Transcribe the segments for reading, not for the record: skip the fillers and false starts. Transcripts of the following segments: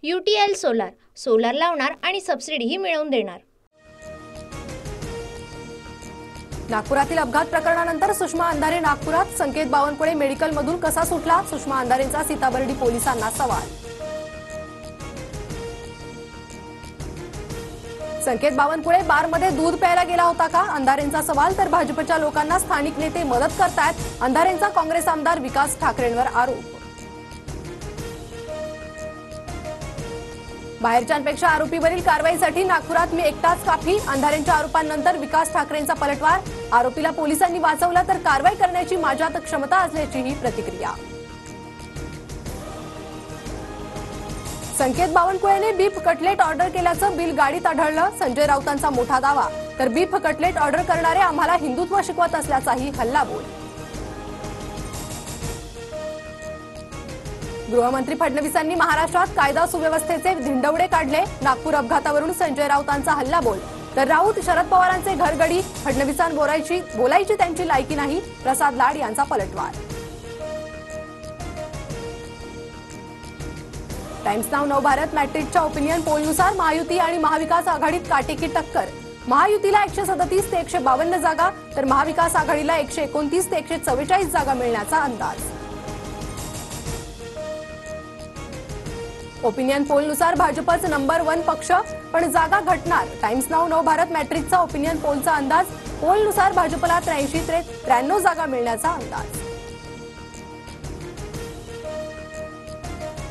UTL solar solar लावणार आणि सबसिडीही मिळवून देणार। नागपुरातील अपघात प्रकरणानंतर सुषमा अंधारे नागपुरात, संकेत बावनकुळे मेडिकलमधून कसा सुटला? सुषमा अंधारेंचा सीताबर्डी पोलिसांना सवाल। संकेत बावनकुळे बारमध्ये दूध प्यायला गेला होता का? अंधारेंचा सवाल। तर भाजपच्या लोकांना स्थानिक नेते मदत करतायत, अंधारेंचा काँग्रेस आमदार विकास ठाकरेंवर आरोप। बाहेरच्यांपेक्षा आरोपीवरील कारवाईसाठी नागपुरात मी एकटाच काफी, अंधारेंच्या आरोपांनंतर विकास ठाकरेंचा पलटवार। आरोपीला पोलिसांनी वाचवलं तर कारवाई करण्याची माझ्यात क्षमता असल्याची ही प्रतिक्रिया। संकेत बावनकुळेने बीफ कटलेट ऑर्डर केल्याचं बिल गाडीत आढळलं, संजय राऊतांचा मोठा दावा। तर बीफ कटलेट ऑर्डर करणारे आम्हाला हिंदुत्व शिकवत असल्याचाही हल्लाबोल। गृहमंत्री फडणवीसांनी महाराष्ट्रात कायदा सुव्यवस्थेचे धिंडवडे काढले, नागपूर अपघातावरून संजय राऊतांचा हल्लाबोल। तर राऊत शरद पवारांचे घरगडी, फडणवीसांबरोबर बोलायची त्यांची लायकी नाही, प्रसाद लाड यांचा पलटवार। टाइम्स नाउ नवभारत मॅट्रिकच्या ओपिनियन पोलनुसार महायुती आणि महाविकास आघाडीत काटेकी टक्कर, महायुतीला 137 ते 152 जागा, तर महाविकास आघाडीला 129 ते 144 जागा मिळण्याचा अंदाज। ओपिनियन पोलनुसार भाजपच नंबर 1 पक्ष, पण जागा घटणार। टाइम्स नाउ नवभारत मॅट्रिकचा ओपिनियन पोलचा अंदाज, पोलनुसार भाजपला 83 ते 93 जागा मिळण्याचा अंदाज।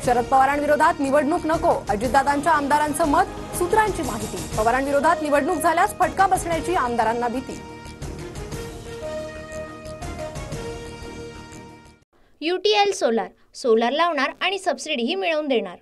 शरद पवारांविरोधात निवडणूक नको, अजितदादांच्या आमदारांचं मत, सूत्रांची माहिती। पवारांविरोधात निवडणूक झाल्यास फटका बसण्याची आमदारांना भीती। UTL सोलार सोलार लावणार आणि सबसिडीही मिळवून देणार।